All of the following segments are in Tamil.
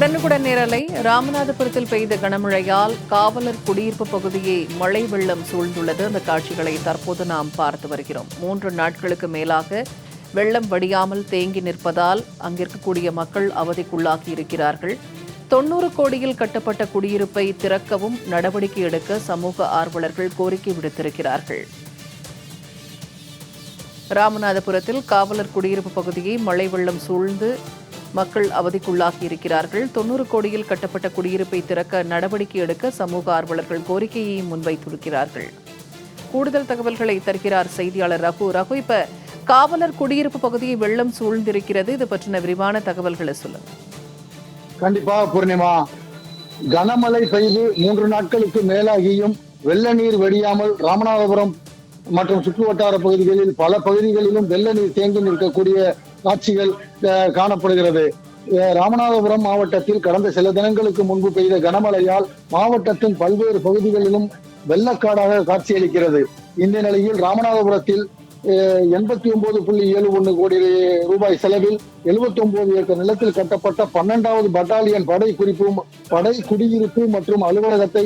உடனுக்குடன் நேரலை. ராமநாதபுரத்தில் பெய்த கனமழையால் காவலர் குடியிருப்பு பகுதியை மழை வெள்ளம் சூழ்ந்துள்ளது. அந்த காட்சிகளை தற்போது நாம் பார்த்து வருகிறோம். 3 நாட்களுக்கு மேலாக வெள்ளம் வடியாமல் தேங்கி நிற்பதால் அங்கிருக்கக்கூடிய மக்கள் அவதிக்குள்ளாகி இருக்கிறார்கள். 90 கோடியில் கட்டப்பட்ட குடியிருப்பை திறக்கவும் நடவடிக்கை எடுக்க சமூக ஆர்வலர்கள் கோரிக்கை விடுத்திருக்கிறார்கள். ராமநாதபுரத்தில் காவலர் குடியிருப்பு பகுதியை மழை வெள்ளம் சூழ்ந்து மக்கள் அவதிக்குள்ளாகி இருக்கிறார்கள். 90 கோடியில் கட்டப்பட்ட குடியிருப்பை திறக்க நடவடிக்கை எடுக்க சமூக ஆர்வலர்கள் கோரிக்கையை முன்வைத்திருக்கிறார்கள். கூடுதல் தகவல்களை தருகிறார் செய்தியாளர் ரகு. இப்ப காவலர் குடியிருப்பு பகுதியை வெள்ளம் சூழ்ந்திருக்கிறது. இது பற்றின விரிவான தகவல்களை சொல்லுங்க. கண்டிப்பா பூர்ணிமா, கனமழை பெய்து 3 நாட்களுக்கு மேலாகியும் வெள்ள நீர் வடியாமல் ராமநாதபுரம் மற்றும் சுற்றுவட்டார பகுதிகளில் பல பகுதிகளிலும் வெள்ள நீர் தேங்கி நிற்கக்கூடிய காட்சிகள் காணப்படுகிறது. ராமநாதபுரம் மாவட்டத்தில் கடந்த சில தினங்களுக்கு முன்பு பெய்த கனமழையால் மாவட்டத்தின் பல்வேறு பகுதிகளிலும் வெள்ளக்காடாக காட்சியளிக்கிறது. இந்த நிலையில் ராமநாதபுரத்தில் 89.71 கோடி ரூபாய் செலவில் 79 ஏக்கர் நிலத்தில் கட்டப்பட்ட 12வது பட்டாலியன் படை குடியிருப்பு மற்றும் அலுவலகத்தை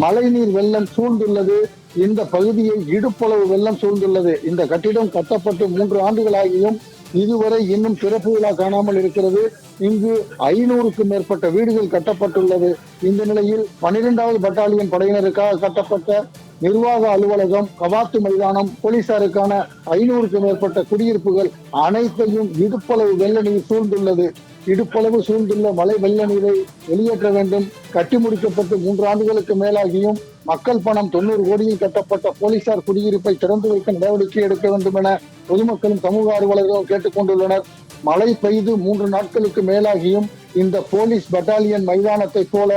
மழைநீர் வெள்ளம் சூழ்ந்துள்ளது. இந்த பகுதியை இடுப்பளவு வெள்ளம் சூழ்ந்துள்ளது. இந்த கட்டிடம் கட்டப்பட்டு 3 ஆண்டுகளாகியும் இதுவரை இன்னும் சிறப்பு விழா காணாமல் இருக்கிறது. இங்கு 500க்கும் மேற்பட்ட வீடுகள் கட்டப்பட்டுள்ளது. இந்த நிலையில் 12வது பட்டாலியன் படையினருக்காக கட்டப்பட்ட நிர்வாக அலுவலகம், கவாத்து மைதானம், போலீசாருக்கான 500க்கும் மேற்பட்ட குடியிருப்புகள் அனைத்தையும் இடுப்பளவு வெள்ள நீர் சூழ்ந்துள்ளது. இடுப்பளவு சூழ்ந்துள்ள மழை வெள்ள நீரை வெளியேற்ற வேண்டும். கட்டி முடிக்கப்பட்டு 3 ஆண்டுகளுக்கு மேலாகியும் மக்கள் பணம் 90 கோடியில் கட்டப்பட்ட போலீசார் குடியிருப்பை திறந்து வைக்க நடவடிக்கை எடுக்க வேண்டும் என பொதுமக்களும் சமூக ஆர்வலர்களும் கேட்டுக் கொண்டுள்ளனர். மழை பெய்து 3 நாட்களுக்கு மேலாகியும் இந்த போலீஸ் பட்டாலியன் மைதானத்தை போல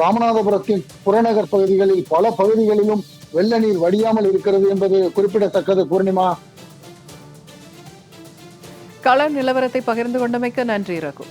ராமநாதபுரத்தின் புறநகர் பகுதிகளில் பல பகுதிகளிலும் வெள்ள நீர் வடியாமல் இருக்கிறது என்பது குறிப்பிடத்தக்கது. பூர்ணிமா, கள நிலவரத்தை பகிர்ந்து கொண்டமைக்கு நன்றி ரகு.